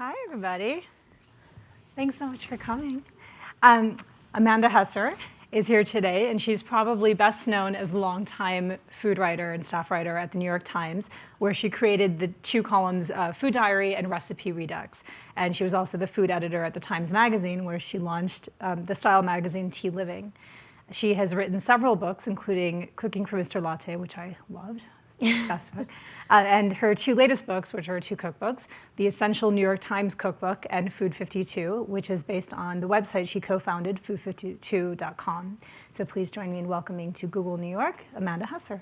Hi, everybody. Thanks so much for coming. Amanda Hesser is here today, and she's probably best known as a longtime food writer and staff writer at the New York Times, where she created the two columns, Food Diary and Recipe Redux. And she was also the food editor at the Times Magazine, where she launched the style magazine Tea Living. She has written several books, including Cooking for Mr. Latte, which I loved. Best book. And her two latest books, which are two cookbooks, The Essential New York Times Cookbook and Food52, which is based on the website she co-founded, food52.com. So please join me in welcoming to Google New York, Amanda Hesser.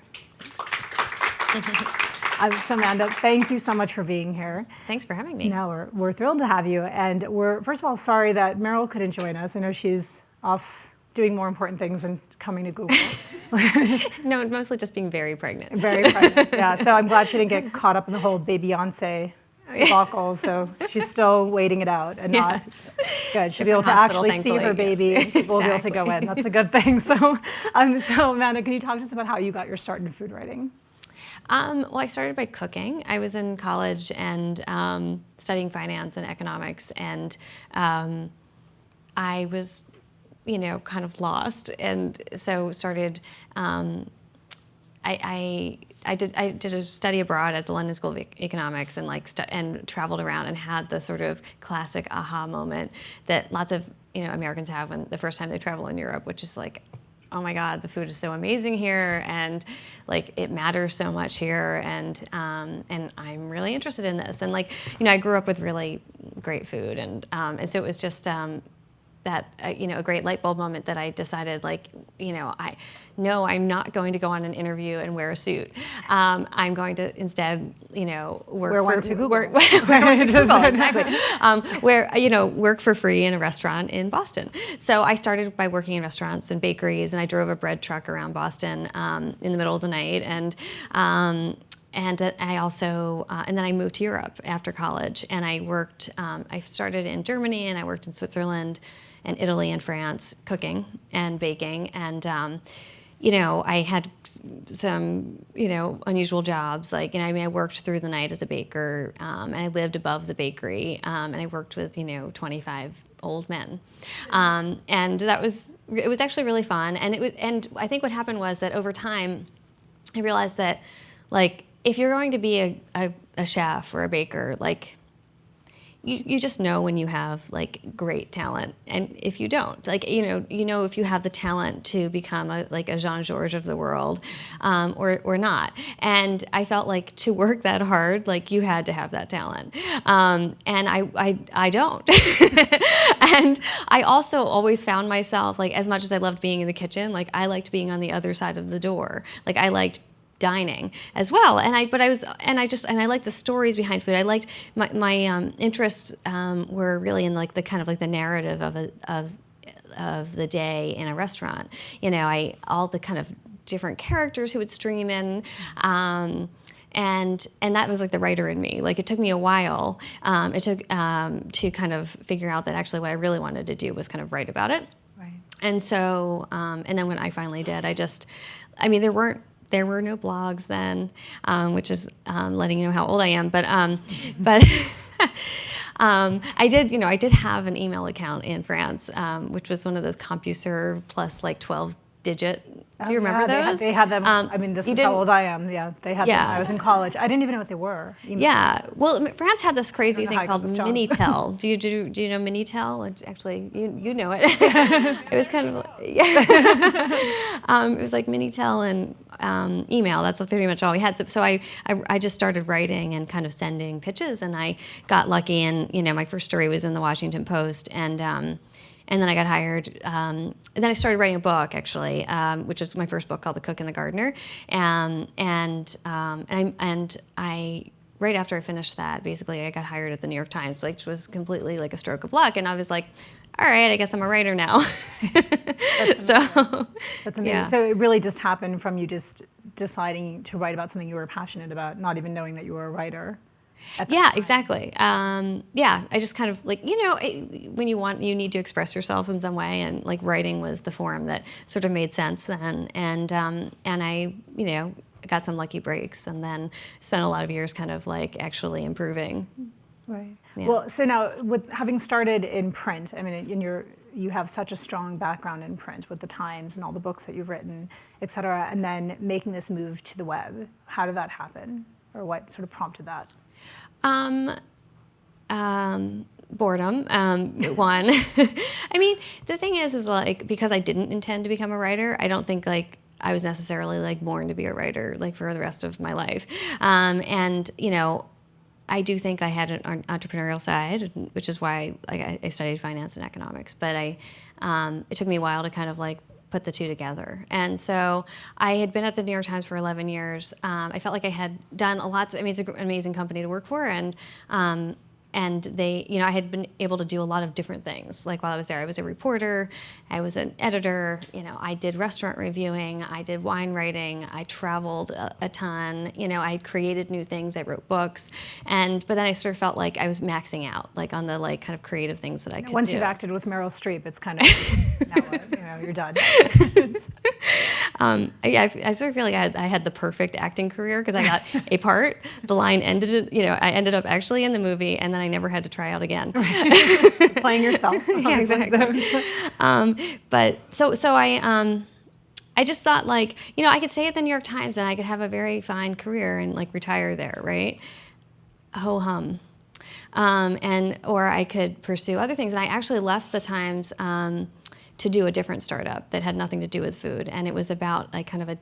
So Amanda, thank you so much for being here. Thanks for having me. No, we're thrilled to have you. And we're, first of all, sorry that Meryl couldn't join us. I know she's off doing more important things than coming to Google. No, mostly just being very pregnant. Very pregnant, yeah. So I'm glad she didn't get caught up in the whole baby Beyonce debacle. So she's still waiting it out and not good. She'll be able to actually see her baby. And people will be able to go in. That's a good thing. So Amanda, can you talk to us about how you got your start in food writing? Well, I started by cooking. I was in college and studying finance and economics, and I was, kind of lost, and so started. I did a study abroad at the London School of Economics, and and traveled around and had the sort of classic aha moment that lots of Americans have when the first time they travel in Europe, which is like, oh my God, the food is so amazing here, and like it matters so much here, and I'm really interested in this, and I grew up with really great food, and so it was just that a great light bulb moment that I decided I'm not going to go on an interview and wear a suit. I'm going to instead work for Google. Exactly. Work for free in a restaurant in Boston. So I started by working in restaurants and bakeries, and I drove a bread truck around Boston in the middle of the night, and I also, and then I moved to Europe after college, and I worked, I started in Germany, and I worked in Switzerland and Italy and France cooking and baking, and I had some unusual jobs, I worked through the night as a baker, and I lived above the bakery, and I worked with 25 old men, and it was actually really fun, and I think what happened was that over time I realized that if you're going to be a chef or a baker, you just know when you have great talent, and if you don't, if you have the talent to become a Jean-Georges of the world, or not. And I felt like to work that hard, you had to have that talent, and I don't. And I also always found myself, as much as I loved being in the kitchen, I liked being on the other side of the door. I liked dining as well, and I liked the stories behind food. I liked my interests were really in the narrative of the day in a restaurant. All the kind of different characters who would stream in. And that was the writer in me. It took me a while. It took to kind of figure out that actually what I really wanted to do was kind of write about it. Right. And so, and then when I finally did, there were no blogs then, which is letting you know how old I am. But I did have an email account in France, which was one of those CompuServe plus 12-digit. Do you remember those? They had them. This is how old I am. Yeah, they had them when I was in college. I didn't even know what they were. Well, France had this crazy thing called Minitel. Do you know Minitel? Actually, you know it. It was kind of it was like Minitel and email. That's pretty much all we had. So I just started writing and kind of sending pitches, and I got lucky. And my first story was in the Washington Post, and then I got hired, and then I started writing a book, actually, which was my first book called The Cook and the Gardener, and I right after I finished that, basically I got hired at the New York Times, which was completely a stroke of luck, and I was like, all right, I guess I'm a writer now. That's amazing. That's amazing. Yeah. So it really just happened from you just deciding to write about something you were passionate about, not even knowing that you were a writer. Yeah, exactly. I just kind of when you need to express yourself in some way, and writing was the form that sort of made sense then, and I got some lucky breaks, and then spent a lot of years kind of actually improving Right. Yeah. Well, so now with having started in print, I mean, you have such a strong background in print with the Times and all the books that you've written, et cetera, and then making this move to the web. How did that happen, or what sort of prompted that? Boredom, one. I mean, the thing is like, because I didn't intend to become a writer, I don't think like I was necessarily like born to be a writer like for the rest of my life. And I do think I had an entrepreneurial side, which is why I studied finance and economics. But it took me a while to kind of like put the two together. And so I had been at the New York Times for 11 years. I felt like I had done a lot. I mean, it's an amazing company to work for, and they, I had been able to do a lot of different things. Like while I was there, I was a reporter, I was an editor, I did restaurant reviewing, I did wine writing, I traveled a ton, I created new things, I wrote books, but then I sort of felt like I was maxing out, like on the like kind of creative things that I could Once do. you've acted with Meryl Streep, it's kind of, now you're done. I sort of feel like I had the perfect acting career because I got a part, the line ended, I ended up actually in the movie, and then I never had to try out again. Right. Playing yourself. Yeah, exactly. But I just thought like, I could stay at the New York Times and I could have a very fine career and like retire there, right? Ho hum. Or I could pursue other things. And I actually left the Times to do a different startup that had nothing to do with food. And it was about like kind of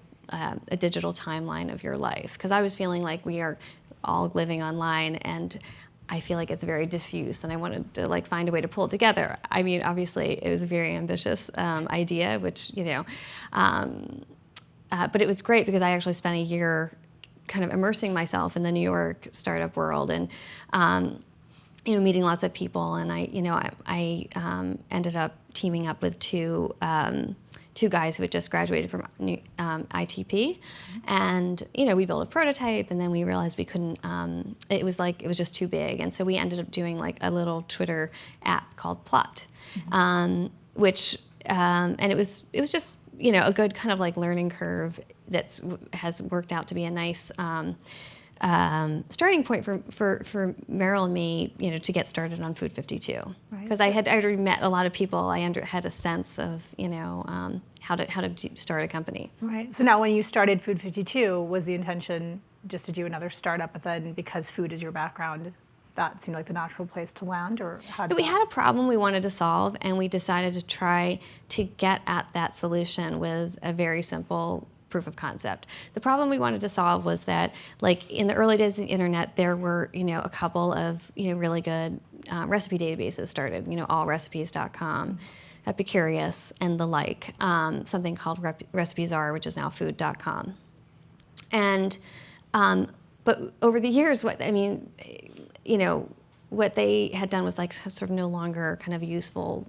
a digital timeline of your life. Because I was feeling like we are all living online, and I feel like it's very diffuse, and I wanted to like find a way to pull it together. I mean, obviously, it was a very ambitious idea, which but it was great because I actually spent a year kind of immersing myself in the New York startup world, and meeting lots of people. And I ended up teaming up with two guys who had just graduated from ITP, and we built a prototype, and then we realized we couldn't. It was just too big, and so we ended up doing like a little Twitter app called Plot, which and it was just a good kind of like learning curve has worked out to be a nice starting point for Meryl and me, to get started on Food52, because I had already met a lot of people. I had a sense of how to start a company. Right. So now, when you started Food52, was the intention just to do another startup, but then because food is your background, that seemed like the natural place to land, or how did We had a problem we wanted to solve, and we decided to try to get at that solution with a very simple proof of concept. The problem we wanted to solve was that, like in the early days of the internet, there were a couple of really good recipe databases started. allrecipes.com, Epicurious, and the like. Something called Recipes.R, which is now Food.com. And but over the years, what they had done was like sort of no longer kind of useful,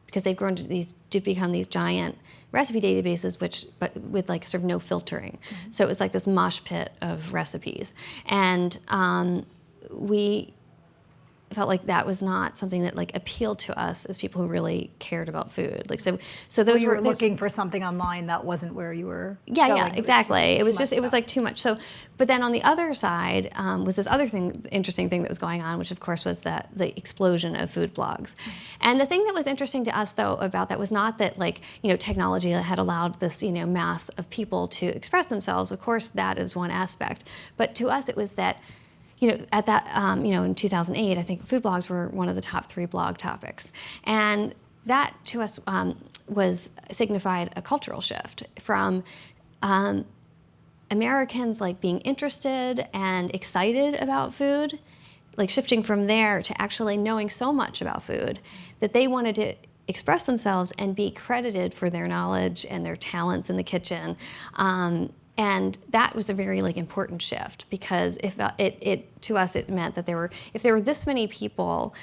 because they've grown to become these giant recipe databases, but with like sort of no filtering. Mm-hmm. So it was like this mosh pit of recipes, and we felt like that was not something that like appealed to us as people who really cared about food. Like so those were looking for something online that wasn't where you were. Yeah, exactly. It was like too much. So, but then on the other side was this other interesting thing that was going on, which of course was the explosion of food blogs. And the thing that was interesting to us though about that was not that like technology had allowed this mass of people to express themselves. Of course, that is one aspect. But to us, it was that. At that, in 2008, I think food blogs were one of the top 3 blog topics. And that, to us, was signified a cultural shift from Americans, like, being interested and excited about food, like, shifting from there to actually knowing so much about food that they wanted to express themselves and be credited for their knowledge and their talents in the kitchen. And that was a very important shift, because if to us it meant that if there were this many people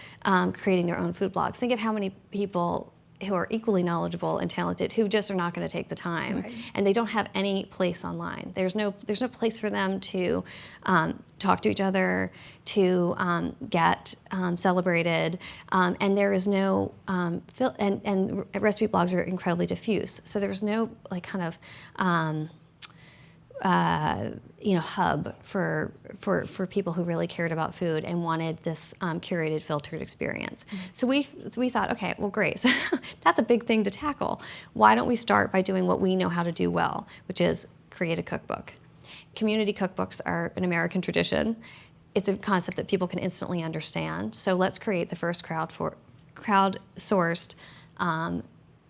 creating their own food blogs, think of how many people who are equally knowledgeable and talented who just are not going to take the time, right. And they don't have any place online. There's no place for them to talk to each other, to get celebrated, and there is no and recipe blogs are incredibly diffuse. So there's no kind of hub for people who really cared about food and wanted this curated, filtered experience. So we thought, okay, well, great. So that's a big thing to tackle. Why don't we start by doing what we know how to do well, which is create a cookbook. Community cookbooks are an American tradition. It's a concept that people can instantly understand. So let's create the first crowdsourced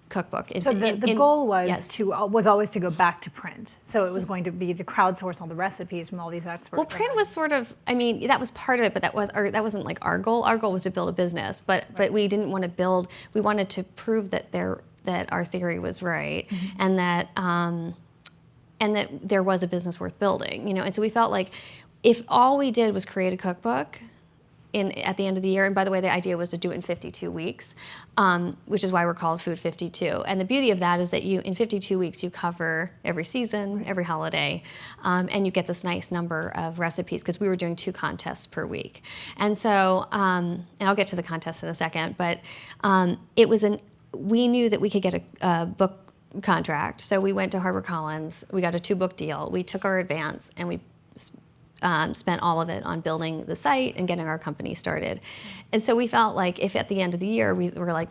cookbook. So the goal was yes. was always to go back to print. So it was going to be to crowdsource all the recipes from all these experts. Well, print was sort of, that was part of it, but that wasn't like our goal. Our goal was to build a business, but we didn't want to build. We wanted to prove that our theory was right, and that there was a business worth building. And so we felt like if all we did was create a cookbook at the end of the year, and by the way, the idea was to do it in 52 weeks, which is why we're called Food52. And the beauty of that is that in 52 weeks, you cover every season, every holiday, and you get this nice number of recipes, because we were doing 2 contests per week. And so, and I'll get to the contest in a second, but we knew that we could get a book contract. So we went to HarperCollins, we got a 2-book deal, we took our advance, and we spent all of it on building the site and getting our company started. And so we felt like if at the end of the year we were like,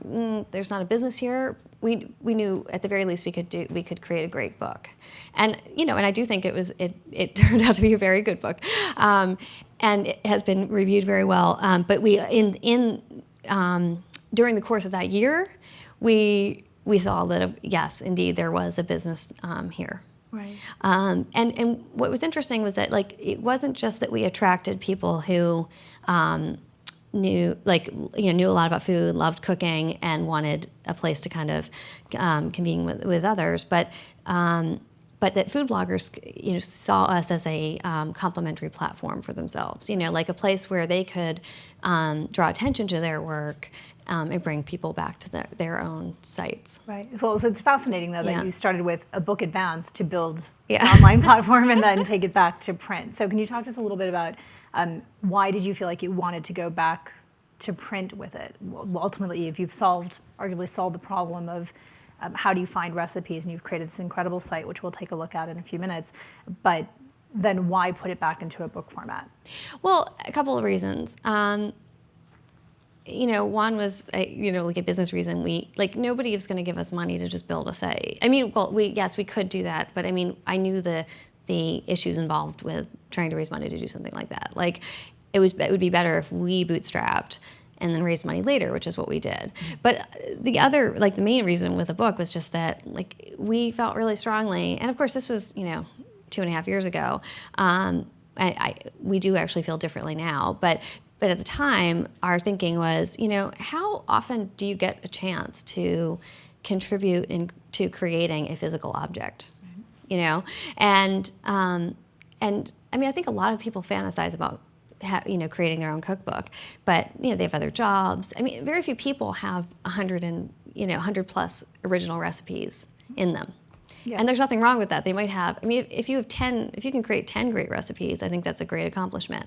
there's not a business here, we knew at the very least we could create a great book. And and I do think it turned out to be a very good book, and it has been reviewed very well. But during the course of that year, we saw that yes, indeed, there was a business here. Right. And what was interesting was that it wasn't just that we attracted people who knew a lot about food, loved cooking, and wanted a place to kind of convene with others, but that food bloggers saw us as a complementary platform for themselves. Like a place where they could draw attention to their work. And bring people back to their own sites. Right. Well, so it's fascinating, though, that you started with a book advance to build an online platform and then take it back to print. So can you talk to us a little bit about why did you feel like you wanted to go back to print with it? Well, ultimately, if you've arguably solved the problem of how do you find recipes, and you've created this incredible site, which we'll take a look at in a few minutes, but then why put it back into a book format? Well, a couple of reasons. One was, like a business reason. Nobody was going to give us money to just build a site. We could do that, but I knew the issues involved with trying to raise money to do something like that. It would be better if we bootstrapped and then raised money later, which is what we did. But the other, the main reason with the book was just that, we felt really strongly, and of course this was, 2.5 years ago. We do actually feel differently now, but at the time, our thinking was, how often do you get a chance to contribute to creating a physical object? And I think a lot of people fantasize about creating their own cookbook, but they have other jobs. Very few people have 100 plus original recipes in them. Yeah. And there's nothing wrong with that. They might have, if you can create 10 great recipes, I think that's a great accomplishment,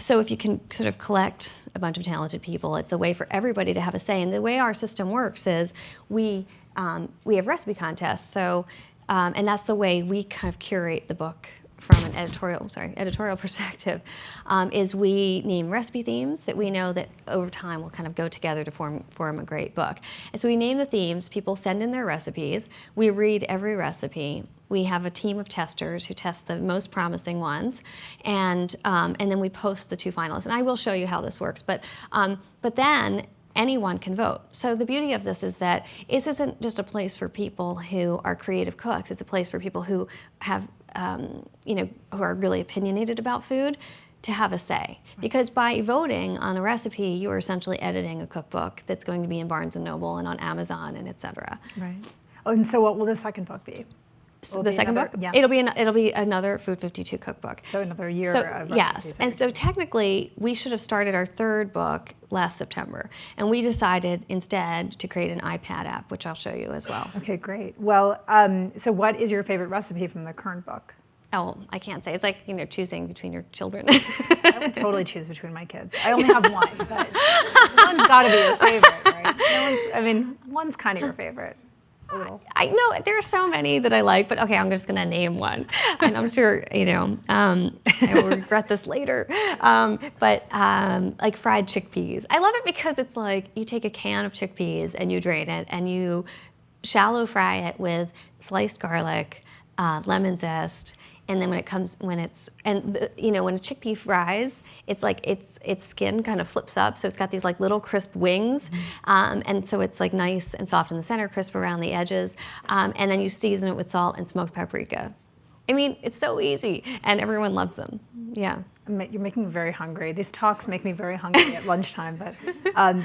So if you can sort of collect a bunch of talented people, it's a way for everybody to have a say. And the way our system works is we have recipe contests. So, and that's the way we kind of curate the book from an editorial perspective, is we name recipe themes that we know that over time will kind of go together to form a great book. And so we name the themes, people send in their recipes, we read every recipe, we have a team of testers who test the most promising ones, and then we post the 2 finalists. And I will show you how this works, but then anyone can vote. So the beauty of this is that this isn't just a place for people who are creative cooks. It's a place for people who have, who are really opinionated about food, to have a say. Because by voting on a recipe, you are essentially editing a cookbook that's going to be in Barnes & Noble and on Amazon and et cetera. Right. Oh, and so what will the second book be? So the second book, yeah. it'll be another Food52 cookbook. So another year of recipes. Yes, and so technically we should have started our 3rd book last September, and we decided instead to create an iPad app, which I'll show you as well. Okay, great. Well, so what is your favorite recipe from the current book? Oh, I can't say. It's like choosing between your children. I would totally choose between my kids. I only have one, but one's got to be your favorite, right? One's kind of your favorite. a little? I know there are so many that I like, but okay, I'm just gonna name one, and I'm sure I will regret this later. Like fried chickpeas, I love it because it's like you take a can of chickpeas and you drain it and you shallow fry it with sliced garlic, lemon zest. And then when a chickpea fries, it's like its skin kind of flips up, so it's got these like little crisp wings, and so it's like nice and soft in the center, crisp around the edges, and then you season it with salt and smoked paprika. I mean, it's so easy, and everyone loves them. Yeah. You're making me very hungry. These talks make me very hungry at lunchtime, but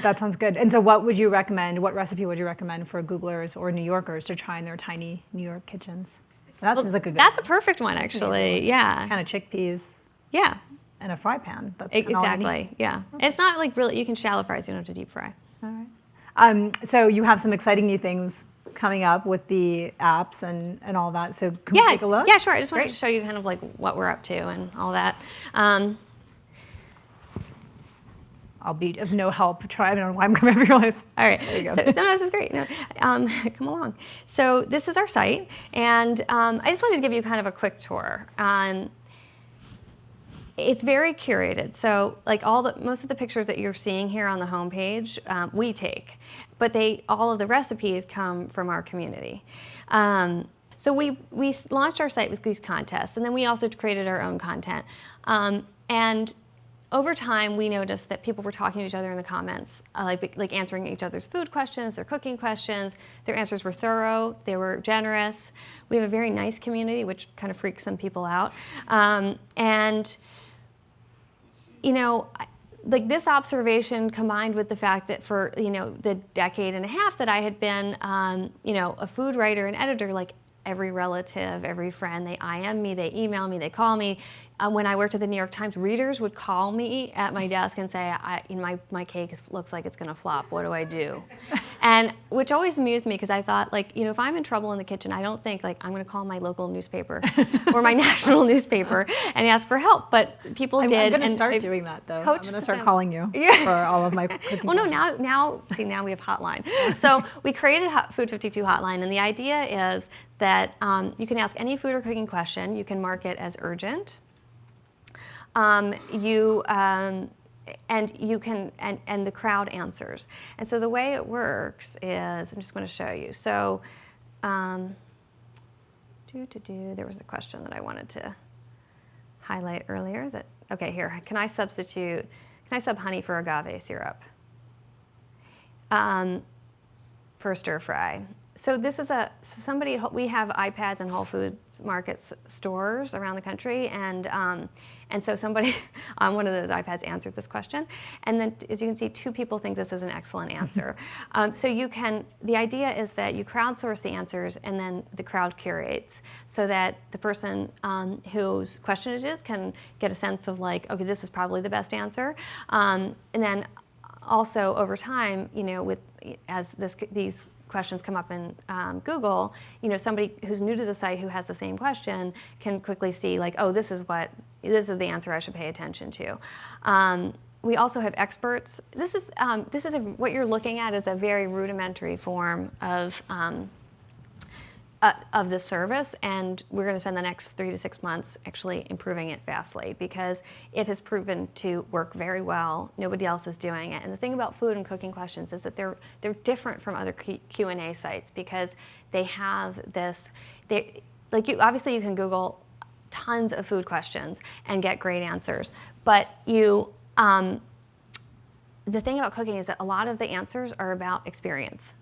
that sounds good. And so what would you recommend, what recipe would you recommend for Googlers or New Yorkers to try in their tiny New York kitchens? That seems like a good That's a perfect one, actually. Yeah. Kind of chickpeas. Yeah. And a fry pan. That's exactly. Yeah. Okay. It's not like really, you can shallow fries, you don't have to deep fry. All right. So you have some exciting new things coming up with the apps and all that. So can we take a look? Yeah, sure. I just wanted to show you kind of like what we're up to and all that. I'll be of no help. I don't know why I'm coming up your list. All right. There you go. So this is great. Come along. So this is our site, and I just wanted to give you kind of a quick tour. It's very curated. So like most of the pictures that you're seeing here on the homepage, we take, but all of the recipes come from our community. So we launched our site with these contests, and then we also created our own content. And over time, we noticed that people were talking to each other in the comments, like answering each other's food questions, their cooking questions. Their answers were thorough, they were generous. We have a very nice community, which kind of freaks some people out. Like this observation combined with the fact that for the decade and a half that I had been a food writer and editor, like every relative, every friend, they IM me, they email me, they call me. When I worked at the New York Times, readers would call me at my desk and say, my cake looks like it's gonna flop, what do I do? And which always amused me because I thought, if I'm in trouble in the kitchen, I don't think I'm gonna call my local newspaper or my national newspaper and ask for help, but people did. I'm gonna start doing that though. I'm gonna start calling you for all of my cooking. Well, no, now we have hotline. So we created Food52 hotline, and the idea is that you can ask any food or cooking question, you can mark it as urgent. And the crowd answers. And so the way it works is, I'm just going to show you. So, there was a question that I wanted to highlight earlier. Here, can I sub honey for agave syrup for a stir fry? So this is we have iPads in Whole Foods Market stores around the country, and so somebody on one of those iPads answered this question. And then, as you can see, 2 people think this is an excellent answer. The idea is that you crowdsource the answers and then the crowd curates so that the person whose question it is can get a sense of okay, this is probably the best answer. And then also over time, these questions come up in Google, somebody who's new to the site who has the same question can quickly see oh, this is the answer I should pay attention to. We also have experts. What you're looking at is a very rudimentary form of this service, and we're going to spend the next 3 to 6 months actually improving it vastly because it has proven to work very well. Nobody else is doing it. And the thing about food and cooking questions is that they're different from other Q&A sites because they have this. Obviously you can Google tons of food questions and get great answers, but the thing about cooking is that a lot of the answers are about experience,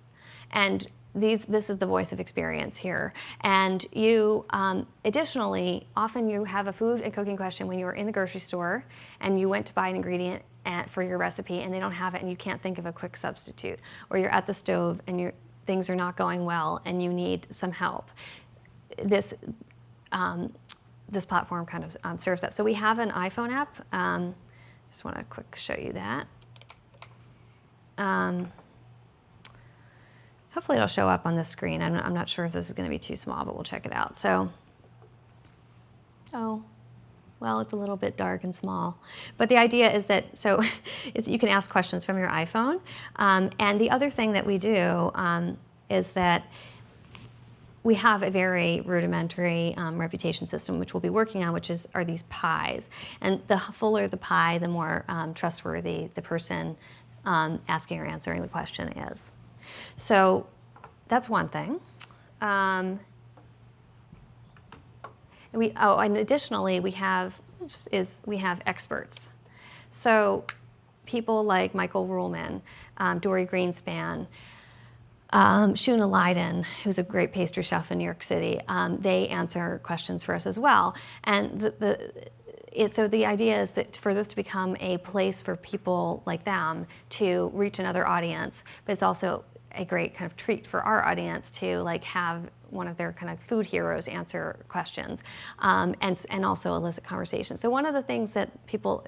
and this is the voice of experience here. And you, additionally, often you have a food and cooking question when you were in the grocery store and you went to buy an ingredient for your recipe and they don't have it and you can't think of a quick substitute, or you're at the stove and things are not going well and you need some help. This platform kind of serves that. So we have an iPhone app. Just want to quick show you that. Hopefully it'll show up on the screen. I'm not sure if this is going to be too small, but we'll check it out. So, well, it's a little bit dark and small. But the idea is that, you can ask questions from your iPhone. And the other thing that we do is that we have a very rudimentary reputation system, which we'll be working on, are these pies. And the fuller the pie, the more trustworthy the person asking or answering the question is. So that's one thing. And additionally, we have experts. So people like Michael Ruhlman, Dory Greenspan, Shuna Leiden, who's a great pastry chef in New York City, they answer questions for us as well. And so the idea is that for this to become a place for people like them to reach another audience, but it's also a great kind of treat for our audience to like have one of their kind of food heroes answer questions, and also elicit conversation. So one of the things that people,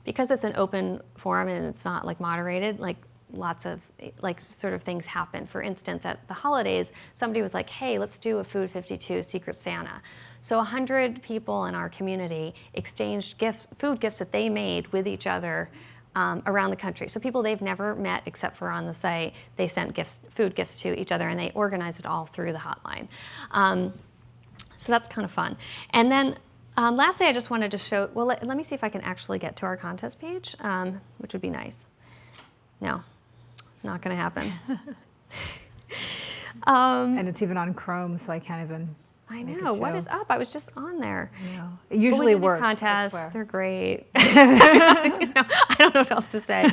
because it's an open forum and it's not like moderated, like lots of like sort of things happen. For instance, at the holidays, somebody was like, hey, let's do a Food52 Secret Santa. So 100 people in our community exchanged gifts, food gifts that they made with each other around the country. So people they've never met except for on the site, they sent gifts, food gifts to each other, and they organized it all through the hotline. So that's kind of fun. And then lastly, I just wanted to show, well, let me see if I can actually get to our contest page, which would be nice. No, not going to happen. And it's even on Chrome, so I can't even. I know. What is up? I was just on there. No. It usually we do works. These contests. They're great. I don't know what else to say.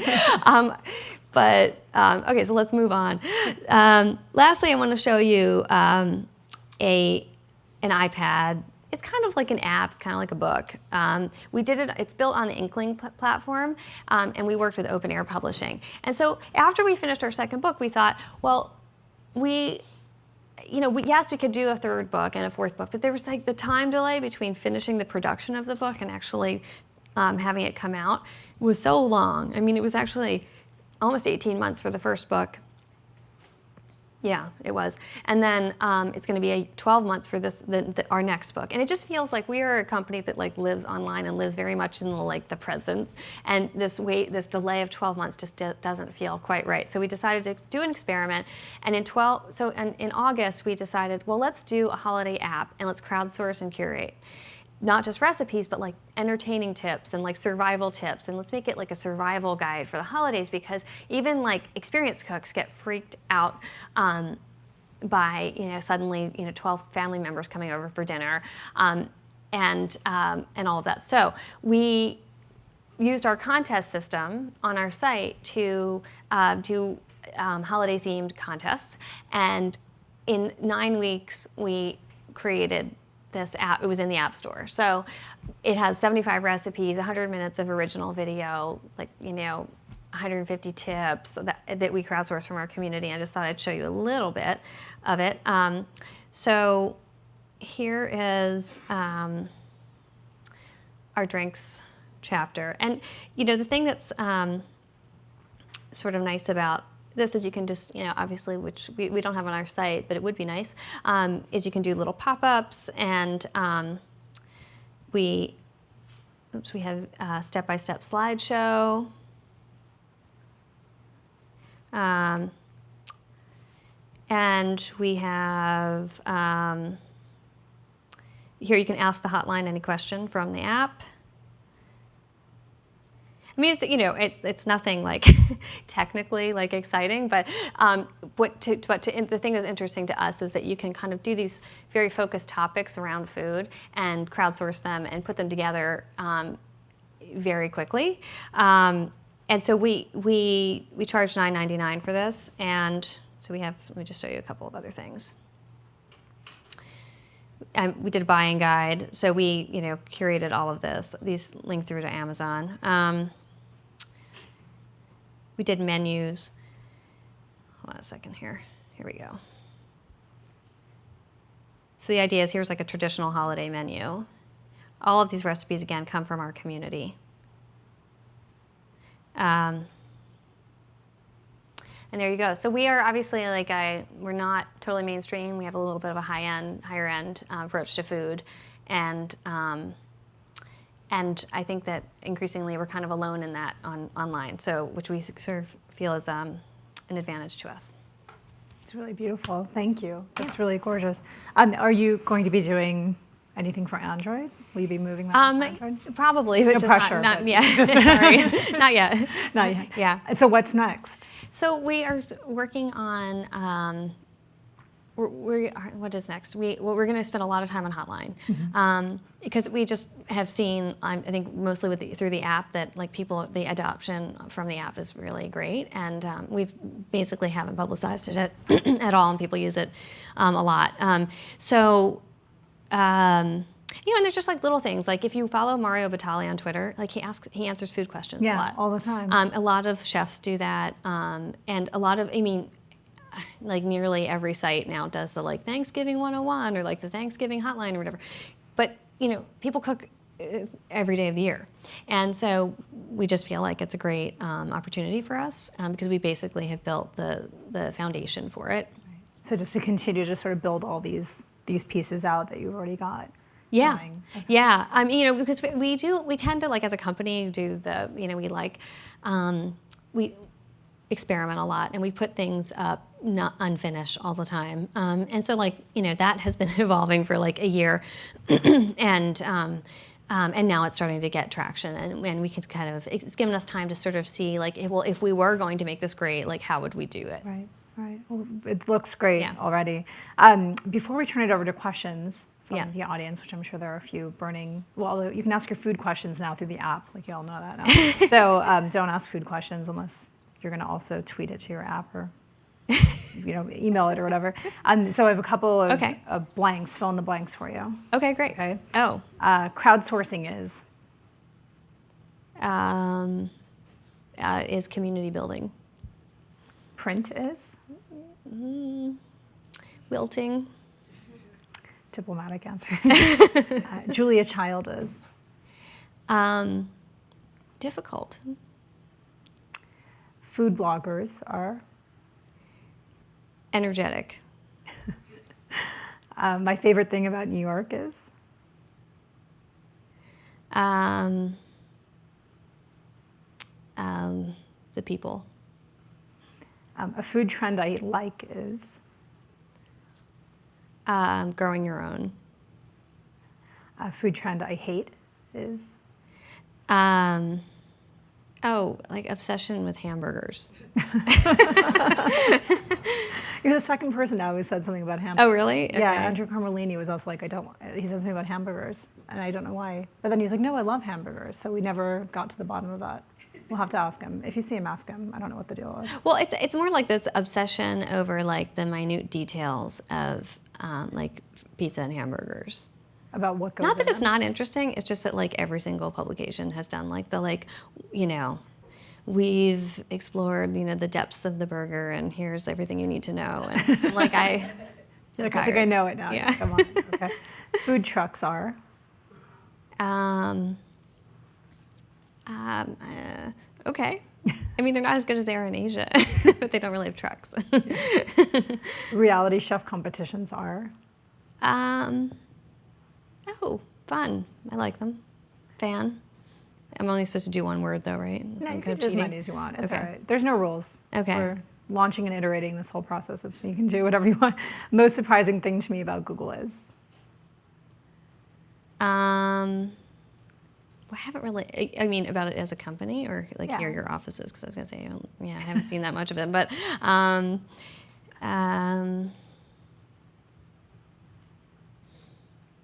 Okay, so let's move on. Lastly, I want to show you an iPad. It's kind of like an app. It's kind of like a book. We did it. It's built on the Inkling platform, and we worked with Open Air Publishing. And so after we finished our second book, we thought, well, yes, we could do a third book and a fourth book, but there was like the time delay between finishing the production of the book and actually having it come out was so long. It was actually almost 18 months for the first book. Yeah, it was. And then it's going to be 12 months for our next book. And it just feels like we are a company that like lives online and lives very much in the present. And this delay of 12 months just doesn't feel quite right. So we decided to do an experiment. And in August, we decided, well, let's do a holiday app and let's crowdsource and curate. Not just recipes, but like entertaining tips and like survival tips. And let's make it like a survival guide for the holidays, because even like experienced cooks get freaked out by, suddenly, 12 family members coming over for dinner and all of that. So we used our contest system on our site to do holiday themed contests. And in 9 weeks, we created this app. It was in the App Store. So it has 75 recipes, 100 minutes of original video, 150 tips that we crowdsourced from our community. I just thought I'd show you a little bit of it. So here is our drinks chapter. And, the thing that's sort of nice about this is you can just, obviously, which we don't have on our site, but it would be nice, is you can do little pop-ups, and we have a step-by-step slideshow. And we have, here you can ask the hotline any question from the app. It's it's nothing like technically like exciting, but the thing that's interesting to us is that you can kind of do these very focused topics around food and crowdsource them and put them together very quickly. And so we charge $9.99 for this, and so let me just show you a couple of other things. We did a buying guide, so we curated all of this. These link through to Amazon. We did menus. Hold on a second here. Here we go. So the idea is here's like a traditional holiday menu. All of these recipes, again, come from our community. And there you go. So we are obviously we're not totally mainstream. We have a little bit of a higher end approach to food, and I think that increasingly we're kind of alone in that online. So which we sort of feel is an advantage to us. It's really beautiful. Thank you. That's really gorgeous. Are you going to be doing anything for Android? Will you be moving that to Android? Probably, but No just pressure, not but yet. Sorry, not yet. Not yet. Yeah. So what's next? So we are working on. What is next? We're going to spend a lot of time on Hotline, because we just have seen, I think mostly through the app, that like the adoption from the app is really great, and we've basically haven't publicized it at all, and people use it a lot. And there's just like little things, like if you follow Mario Batali on Twitter, like he answers food questions a lot. All the time. A lot of chefs do that, and a lot of, like nearly every site now does the like Thanksgiving 101 or like the Thanksgiving hotline or whatever. But people cook every day of the year, and so we just feel like it's a great opportunity for us, because we basically have built the foundation for it. So just to continue to sort of build all these pieces out that you've already got. Yeah, going. Okay. yeah. Because we tend to, like, as a company, do the we experiment a lot, and we put things up not unfinished all the time, and so that has been evolving for like a year, and now it's starting to get traction, and we can it's given us time to sort of see, like, if we were going to make this great, like, how would we do it? Right. Well, it looks great already. Before we turn it over to questions from the audience, which I'm sure there are a few burning. Well, you can ask your food questions now through the app, like you all know that now. So don't ask food questions unless you're going to also tweet it to your app or email it or whatever. So I have a couple of blanks. Fill in the blanks for you. Okay, great. Okay. Oh. Crowdsourcing Is community building. Print is? Wilting. Diplomatic answer. Julia Child is? Difficult. Food bloggers are? Energetic. My favorite thing about New York is? The people. A food trend I like is? Growing your own. A food trend I hate is? Like obsession with hamburgers. You're the second person now who said something about hamburgers. Oh, really? Yeah, Okay. Andrew Carmelini was also like, he said something about hamburgers, and I don't know why. But then he was like, no, I love hamburgers. So we never got to the bottom of that. We'll have to ask him. If you see him, ask him. I don't know what the deal is. Well, it's more like this obsession over like the minute details of like pizza and hamburgers. About what goes Not that in it's them? not interesting. It's just that like every single publication has done like we've explored the depths of the burger, and here's everything you need to know. And like I think I know it now. Yeah. Come on. Okay. Food trucks are? Okay. I mean, they're not as good as they are in Asia, but they don't really have trucks. Reality chef competitions are? Oh, fun. I like them. Fan. I'm only supposed to do one word though, right? No, you can do as many as you want. It's Okay. all right. There's no rules. Okay. We're launching and iterating this whole process, so you can do whatever you want. Most surprising thing to me about Google is? I haven't really, I mean, about it as a company or like here your offices, because I was going to say, I haven't seen that much of it, but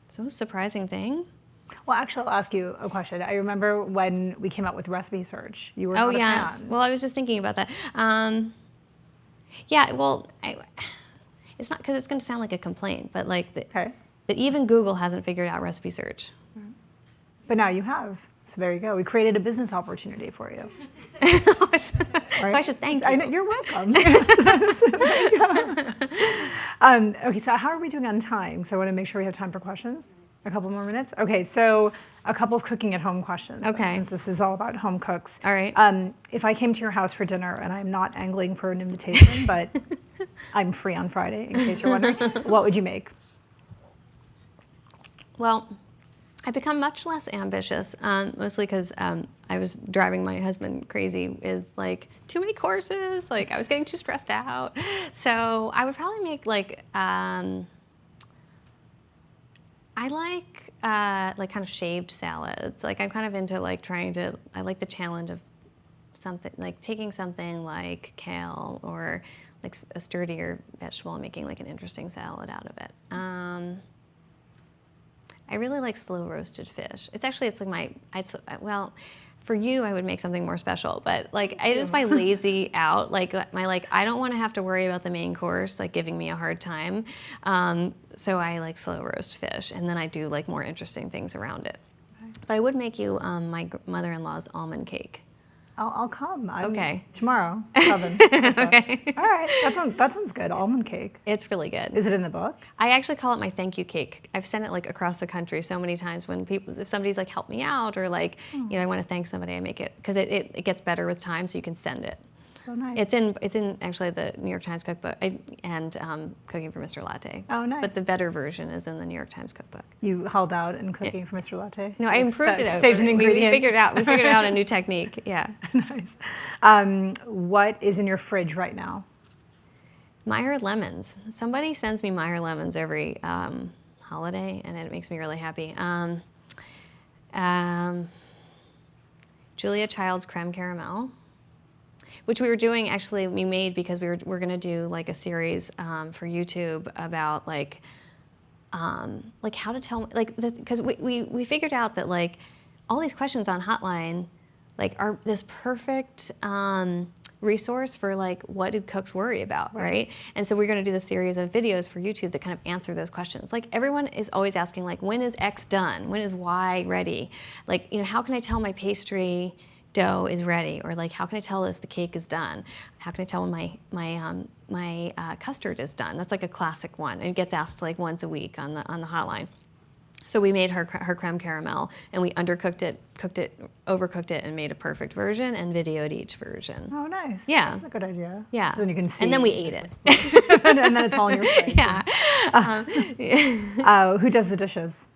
so surprising thing. Well, actually, I'll ask you a question. I remember when we came out with recipe search, you were Oh, not a yes. fan. Well, I was just thinking about that. Yeah, well, it's not, because it's going to sound like a complaint, but like that even Google hasn't figured out recipe search. But now you have. So there you go. We created a business opportunity for you. So I should thank you. I know, you're welcome. So there you go. Okay, so how are we doing on time? So I want to make sure we have time for questions. A couple more minutes? Okay, so a couple of cooking at home questions. Okay. Since this is all about home cooks. All right. If I came to your house for dinner, and I'm not angling for an invitation, but I'm free on Friday, in case you're wondering, what would you make? Well, I've become much less ambitious, mostly because I was driving my husband crazy with like too many courses. Like I was getting too stressed out. So I would probably make I like kind of shaved salads. Like I'm kind of into like I like the challenge of something, like taking something like kale or like a sturdier vegetable and making like an interesting salad out of it. I really like slow roasted fish. It's like well, for you I would make something more special, but like it is my lazy out. Like I don't want to have to worry about the main course like giving me a hard time. So I like slow roast fish, and then I do like more interesting things around it. Okay. But I would make you my mother-in-law's almond cake. I'll come. Okay. Tomorrow, 7. Okay. All right. That sounds good. Almond cake. It's really good. Is it in the book? I actually call it my thank you cake. I've sent it like across the country so many times when if somebody's like help me out or like, I want to thank somebody, I make it because it gets better with time, so you can send it. So nice. It's in actually the New York Times cookbook and Cooking for Mr. Latte. Oh, nice. But the better version is in the New York Times cookbook. You held out in Cooking for Mr. Latte? No, I improved it. Saved an ingredient. We figured out a new technique. Yeah. Nice. What is in your fridge right now? Meyer lemons. Somebody sends me Meyer lemons every holiday, and it makes me really happy. Julia Child's creme caramel, which we were doing, actually we made because we're going to do like a series for YouTube about like how to tell, like, because we figured out that like all these questions on Hotline like are this perfect resource for like what do cooks worry about, right? And so we're going to do this series of videos for YouTube that kind of answer those questions. Like everyone is always asking like, when is X done? When is Y ready? Like, how can I tell my pastry dough is ready? Or like, how can I tell if the cake is done? How can I tell when my custard is done? That's like a classic one. It gets asked like once a week on the Hotline. So we made her creme caramel, and we undercooked it, overcooked it, and made a perfect version and videoed each version. Oh, nice. Yeah. That's a good idea. Yeah. Then you can see. And then we ate it. And then it's all in your plate. Yeah. Who does the dishes?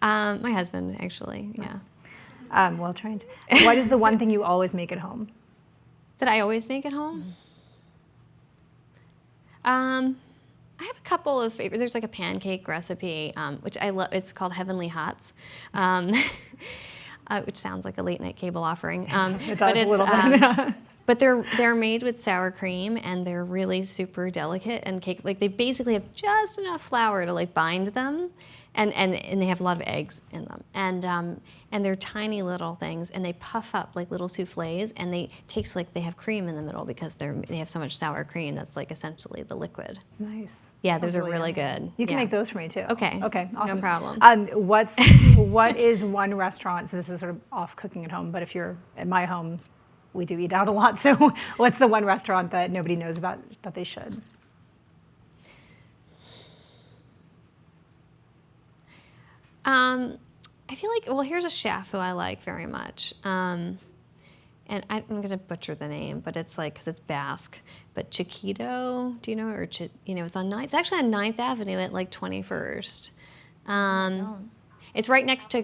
My husband, actually. Nice. Yeah. Well trained. What is the one thing you always make at home? That I always make at home? I have a couple of favorites. There's like a pancake recipe, which I love. It's called Heavenly Hots, which sounds like a late night cable offering. It does a little bit. But they're made with sour cream, and they're really super delicate and cake. Like they basically have just enough flour to like bind them, and they have a lot of eggs in them, and they're tiny little things, and they puff up like little soufflés, and they taste like they have cream in the middle because they have so much sour cream that's like essentially the liquid. Nice. Yeah, those are really good. You can make those for me too. Okay. Okay. Awesome. No problem. What is one restaurant? So this is sort of off cooking at home, but if you're at my home, we do eat out a lot. So what's the one restaurant that nobody knows about that they should? I feel like, well, here's a chef who I like very much. And I'm going to butcher the name, but it's like, because it's Basque. But Chiquito, do you know? Or, it's on 9th. It's actually on 9th Avenue at like 21st. It's right next to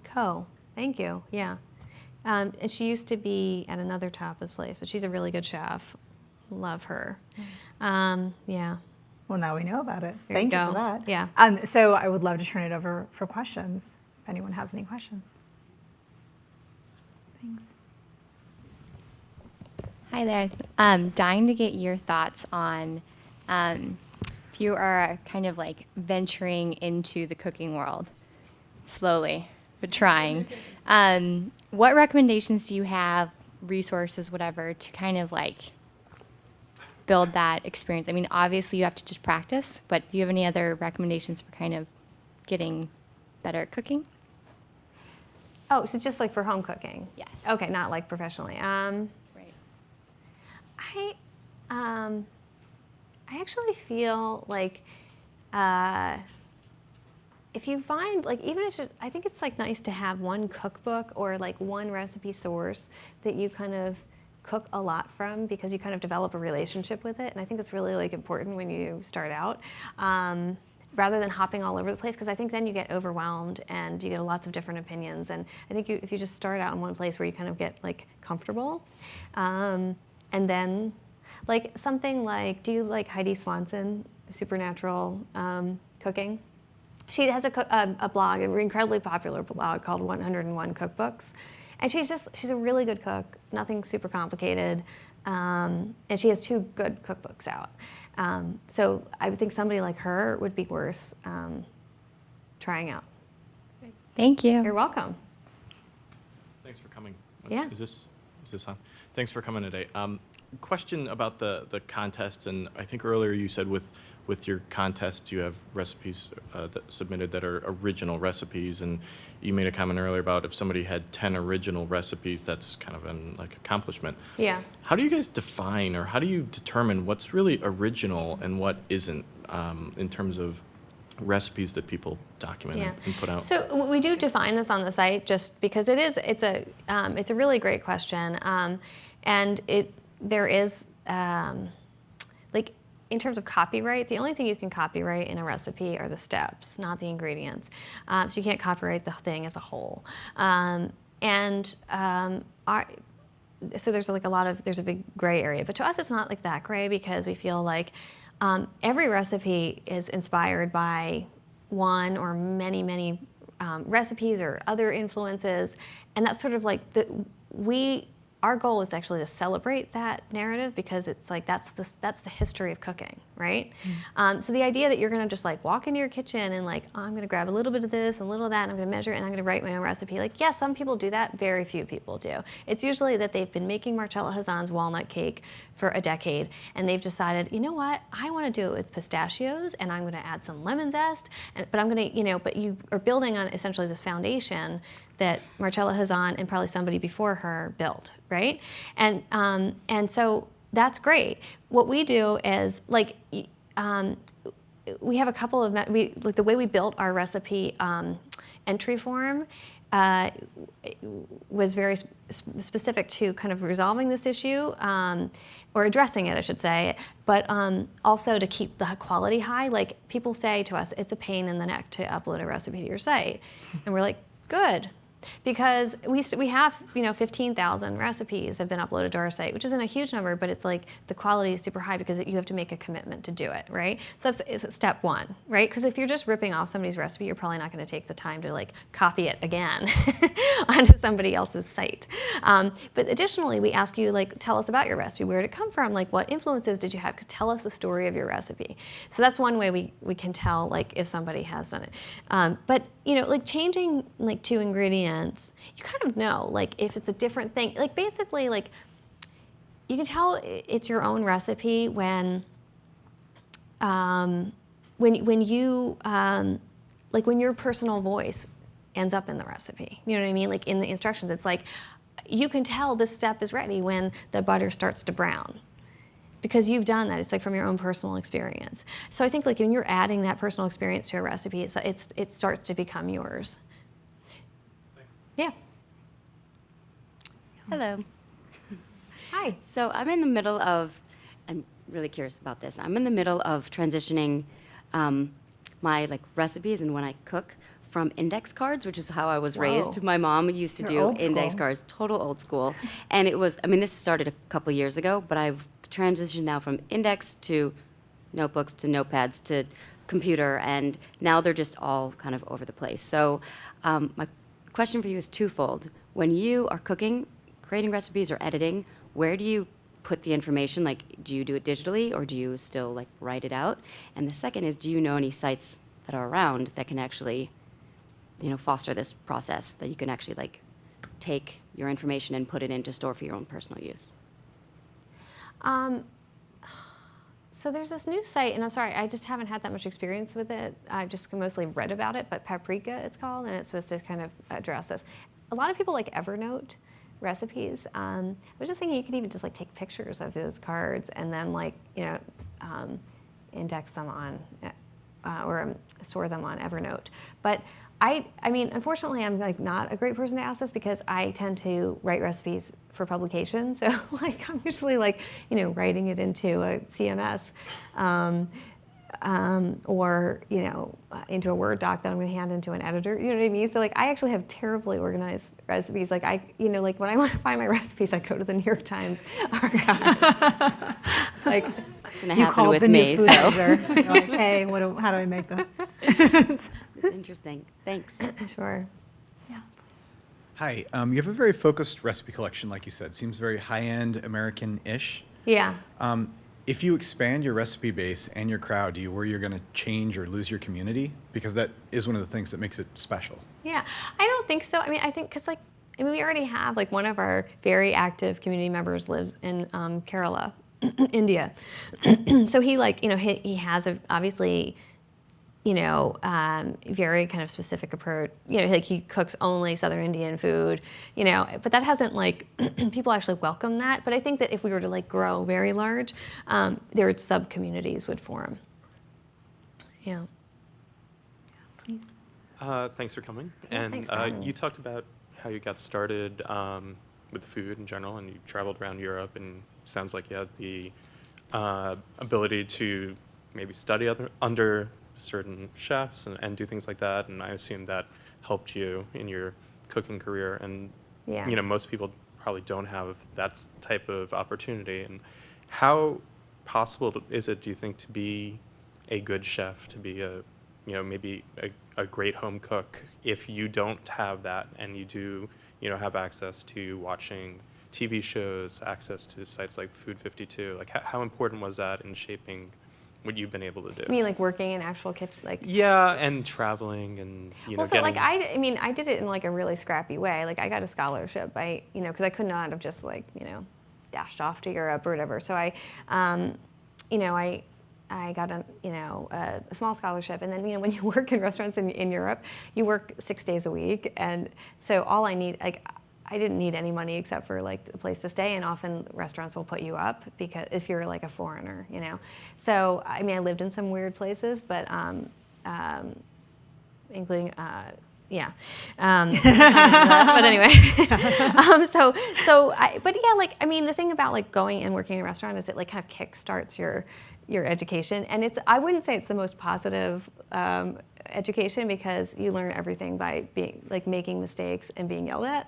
Co. Thank you. Yeah. And she used to be at another tapas place, but she's a really good chef. Love her. Nice. Yeah. Well, now we know about it. There Thank you you go. for that. Yeah. So I would love to turn it over for questions, if anyone has any questions. Thanks. Hi there. I'm dying to get your thoughts on if you are kind of like venturing into the cooking world, slowly, but trying. What recommendations do you have, resources, whatever, to kind of like build that experience? I mean, obviously you have to just practice, but do you have any other recommendations for kind of getting better at cooking? Oh, so just like for home cooking? Yes. Okay, not like professionally. Right. I actually feel like if you find, like, even if I think it's like nice to have one cookbook or like one recipe source that you kind of cook a lot from, because you kind of develop a relationship with it, and I think that's really like important when you start out. rather than hopping all over the place, because I think then you get overwhelmed and you get lots of different opinions. And I think if you just start out in one place where you kind of get like comfortable, and then like something like, do you like Heidi Swanson, Supernatural cooking? She has a blog, an incredibly popular blog called 101 Cookbooks. And she's a really good cook, nothing super complicated. And she has 2 good cookbooks out. So I would think somebody like her would be worth trying out. Thank you. You're welcome. Thanks for coming. Yeah. Is this on? Thanks for coming today. Question about the contest, and I think earlier you said with your contest you have recipes that submitted that are original recipes, and you made a comment earlier about if somebody had 10 original recipes, that's kind of an like accomplishment. Yeah. How do you guys define, or how do you determine what's really original and what isn't, in terms of recipes that people document and put out? So we do define this on the site, just because it's a really great question, and there is like, in terms of copyright, the only thing you can copyright in a recipe are the steps, not the ingredients. So you can't copyright the thing as a whole. So there's there's a big gray area, but to us it's not like that gray, because we feel like every recipe is inspired by one or many recipes or other influences, and that's sort of like our goal is actually to celebrate that narrative, because it's like that's the history of cooking, right? So the idea that you're going to just like walk into your kitchen and like, oh, I'm going to grab a little bit of this and a little of that, and I'm going to measure it, and I'm going to write my own recipe. Like, yeah, some people do that. Very few people do. It's usually that they've been making Marcella Hazan's walnut cake for a decade, and they've decided, you know what, I want to do it with pistachios, and I'm going to add some lemon zest, but I'm going to, but you are building on essentially this foundation that Marcella Hazan and probably somebody before her built, right? And so that's great. What we do is like, we have a couple of like the way we built our recipe entry form was very specific to kind of resolving this issue, or addressing it, I should say, but also to keep the quality high. Like, people say to us, it's a pain in the neck to upload a recipe to your site, and we're like, good. Because we have 15,000 recipes have been uploaded to our site, which isn't a huge number, but it's like the quality is super high because you have to make a commitment to do it, right? So that's step one, right? Because if you're just ripping off somebody's recipe, you're probably not going to take the time to like copy it again onto somebody else's site. But additionally, we ask you, like, tell us about your recipe. Where did it come from? Like, what influences did you have? Tell us the story of your recipe. So that's one way we can tell, like, if somebody has done it. But like changing like 2 ingredients, you kind of know, like, if it's a different thing. Like, basically, like, you can tell it's your own recipe when you like when your personal voice ends up in the recipe. You know what I mean? Like, in the instructions, it's like you can tell this step is ready when the butter starts to brown, because you've done that. It's like from your own personal experience. So I think, like, when you're adding that personal experience to a recipe, it starts to become yours. Thanks. Yeah. Hello. Hi. So I'm really curious about this. I'm in the middle of transitioning my like recipes and when I cook from index cards, which is how I was raised. My mom used to You're do old index school. cards, total old school. And it was, this started a couple years ago, but I've transitioned now from index to notebooks to notepads to computer, and now they're just all kind of over the place. So my question for you is twofold. When you are cooking, creating recipes or editing, where do you put the information? Like, do you do it digitally, or do you still like write it out? And the second is, do you know any sites that are around that can actually, foster this process, that you can actually like take your information and put it in to store for your own personal use? So there's this new site, and I'm sorry, I just haven't had that much experience with it. I've just mostly read about it, but Paprika it's called, and it's supposed to kind of address this. A lot of people like Evernote recipes. I was just thinking you could even just like take pictures of those cards and then index them on or store them on Evernote. But unfortunately, I'm like not a great person to ask this because I tend to write recipes for publication. So like I'm usually like, writing it into a CMS. or into a Word doc that I'm going to hand into an editor. You know what I mean? So like I actually have terribly organized recipes. Like like when I want to find my recipes, I go to the New York Times archive. Like It's gonna You happen called with the me. new food So editor. You're like, hey, how do I make this? it's interesting. Thanks. sure. Yeah. Hi, you have a very focused recipe collection, like you said. Seems very high-end, American-ish. Yeah. If you expand your recipe base and your crowd, do you worry you're going to change or lose your community? Because that is one of the things that makes it special. Yeah, I don't think so. I mean, I think because we already have one of our very active community members lives in Kerala, India. So he he has obviously very kind of specific approach. He cooks only Southern Indian food. But that hasn't people actually welcome that. But I think that if we were to grow very large, their sub communities would form. Yeah. Thanks for coming. Yeah, And thanks for having me. you talked about how you got started with food in general, and you traveled around Europe, and sounds like you had the ability to maybe study under certain chefs and do things like that. And I assume that helped you in your cooking career. And Yeah. most people probably don't have that type of opportunity. And how possible is it, do you think, to be a good chef, to be maybe a great home cook if you don't have that and you do, have access to watching TV shows, access to sites like Food52? Like, how important was that in shaping what you've been able to do? I mean, working in actual kitchen, Yeah, and traveling and, Well, so I did it in a really scrappy way. I got a scholarship because I could not have just dashed off to Europe or whatever. So I got a small scholarship, and then when you work in restaurants in Europe, you work 6 days a week, and so all I need I didn't need any money except for a place to stay, and often restaurants will put you up because if you're a foreigner, So I mean, I lived in some weird places, but including yeah. But anyway, I mean, the thing about going and working in a restaurant is it kind of kickstarts your education, and I wouldn't say it's the most positive education because you learn everything by being making mistakes and being yelled at.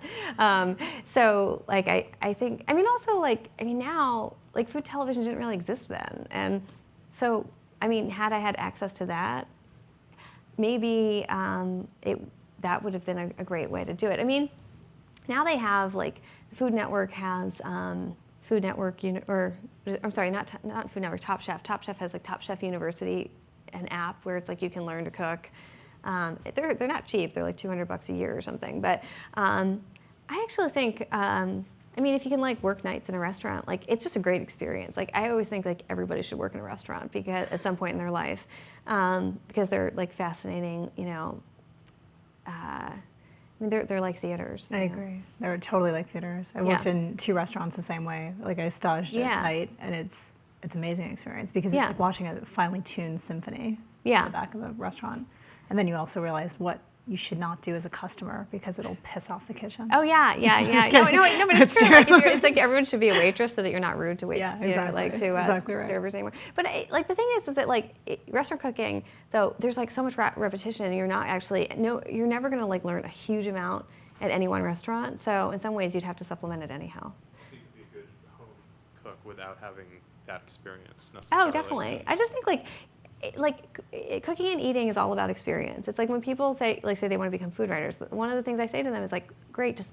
So I think now food television didn't really exist then, and so I mean had I had access to that, maybe that would have been a great way to do it. I mean, now they have the Food Network has Food Network I'm sorry, not Food Network, Top Chef. Top Chef has Top Chef University, an app where it's you can learn to cook. They're not cheap. They're $200 a year or something. But I actually think I mean, if you can work nights in a restaurant, it's just a great experience. I always think everybody should work in a restaurant because at some point in their life, because they're fascinating. I mean, they're like theaters. I agree. They're totally like theaters. I worked in 2 restaurants the same way. I staged at night, and it's an amazing experience because it's like watching a finely tuned symphony in the back of the restaurant. And then you also realize what you should not do as a customer because it'll piss off the kitchen. Oh yeah. No, but it's true. It's everyone should be a waitress so that you're not rude to wait. Yeah, exactly. Exactly right. Servers anymore. But the thing is that restaurant cooking, though, there's so much repetition, and you're not actually you're never going to learn a huge amount at any one restaurant. So in some ways, you'd have to supplement it anyhow. So you could be a good home cook without having that experience necessarily. Oh, definitely. I just think cooking and eating is all about experience. It's when people say they want to become food writers. One of the things I say to them is great, just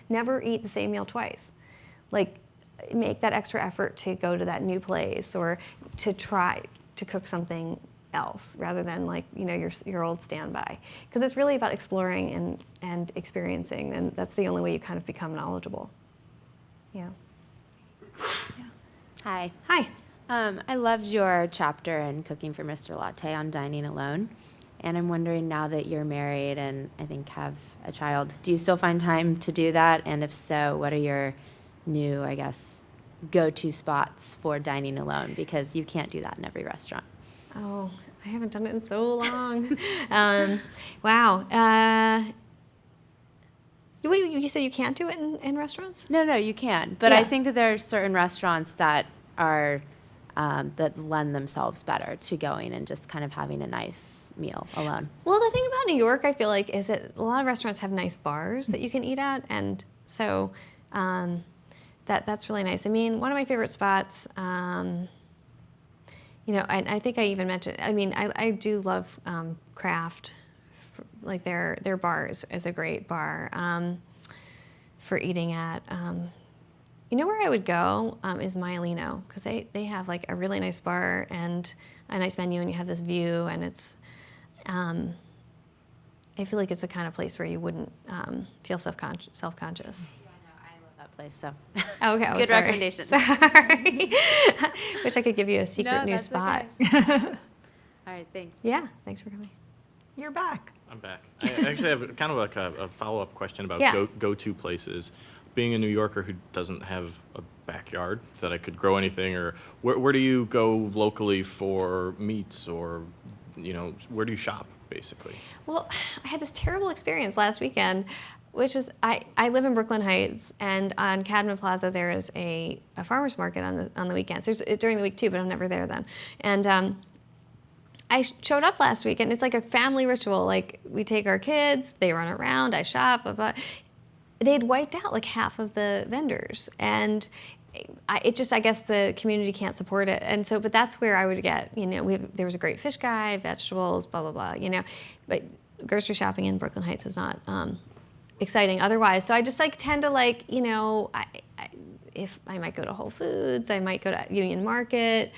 never eat the same meal twice. Make that extra effort to go to that new place or to try to cook something else rather than your old standby. Because it's really about exploring and experiencing, and that's the only way you kind of become knowledgeable. Yeah. Hi. Hi. I loved your chapter in Cooking for Mr. Latte on dining alone. And I'm wondering, now that you're married and I think have a child, do you still find time to do that? And if so, what are your new, go-to spots for dining alone? Because you can't do that in every restaurant. Oh, I haven't done it in so long. Wow. You said you can't do it in restaurants? No, you can. But I think that there are certain restaurants that are that lend themselves better to going and just kind of having a nice meal alone? Well, the thing about New York, I feel like, is that a lot of restaurants have nice bars that you can eat at, and so that's really nice. I mean, one of my favorite spots, you know, I think I even mentioned. I mean, I do love Craft, like their bar is a great bar for eating at. You know where I would go is Maialino, because they have like a really nice bar and a nice menu, and you have this view, and it's. I feel like it's the kind of place where you wouldn't feel self-conscious. Yeah, no, I love that place. So Oh, okay, good sorry. recommendation. Sorry. Wish I could give you a secret new that's spot. okay. All right, thanks. Yeah, thanks for coming. You're back. I'm back. I actually have kind of like a follow-up question about Yeah. go-to places. Being a New Yorker who doesn't have a backyard that I could grow anything, or where do you go locally for meats, or, you know, where do you shop, basically? Well, I had this terrible experience last weekend, which is I live in Brooklyn Heights, and on Cadman Plaza there is a farmer's market on the weekends. There's during the week too, but I'm never there then. And I showed up last week, and it's like a family ritual. Like, we take our kids, they run around, I shop. Blah, blah. They had wiped out like half of the vendors, and I guess the community can't support it. And so, but that's where I would get, you know, there was a great fish guy, vegetables, blah, blah, blah, you know. But grocery shopping in Brooklyn Heights is not exciting otherwise. So I just like tend to like, you know, if I might go to Whole Foods, I might go to Union Market,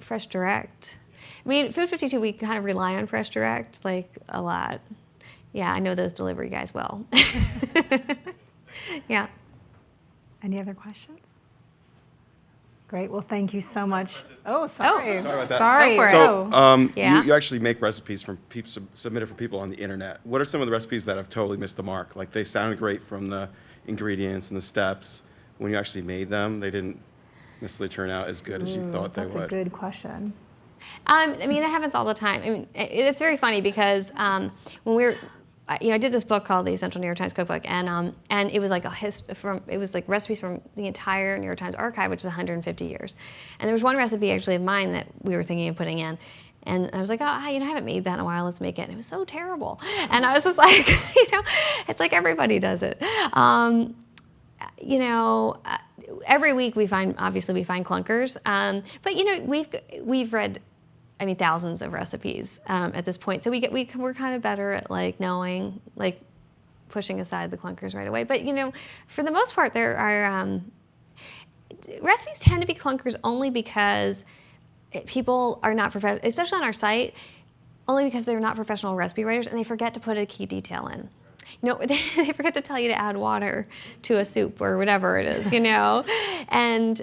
Fresh Direct. I mean, Food52, we kind of rely on Fresh Direct, like, a lot. Yeah, I know those delivery guys well. Yeah. Any other questions? Great. Well, thank you so much. Oh, sorry. Oh. Sorry about that. Sorry. Go for it. So Yeah. you actually make recipes from submitted from people on the internet. What are some of the recipes that have totally missed the mark? Like, they sounded great from the ingredients and the steps. When you actually made them, they didn't necessarily turn out as good as you thought they That's would. a good question. I mean, that happens all the time. I mean, it's very funny because when I did this book called The Essential New York Times Cookbook, and it was like it was like recipes from the entire New York Times archive, which is 150 years. And there was one recipe actually of mine that we were thinking of putting in, and I was like, I haven't made that in a while. Let's make it. And it was so terrible. And I was just like, it's like everybody does it. Every week we find clunkers, but we've read, thousands of recipes at this point, so we're kind of better at like knowing, like pushing aside the clunkers right away. But for the most part, there are recipes tend to be clunkers only because people are not professional, especially on our site, only because they're not professional recipe writers and they forget to put a key detail in. They forget to tell you to add water to a soup or whatever it is, and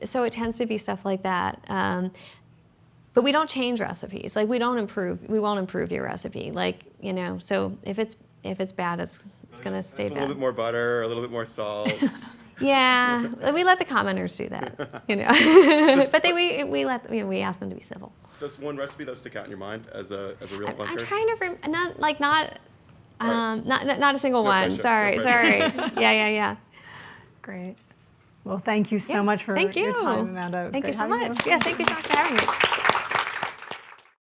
so it tends to be stuff like that. But we don't change recipes. Like, we won't improve your recipe. Like, so if it's bad, it's gonna stay Just a little bit bad. more butter, a little bit more salt. Yeah, we let the commenters do that, But we ask them to be civil. Does one recipe though stick out in your mind as a real clunker? I'm trying to not a single No one. pressure, Sorry, no sorry. pressure. Yeah. Great. Well, thank you so much for Thank you. your time, Amanda. It was Thank you great so having much. Yeah, thank you so much for having me.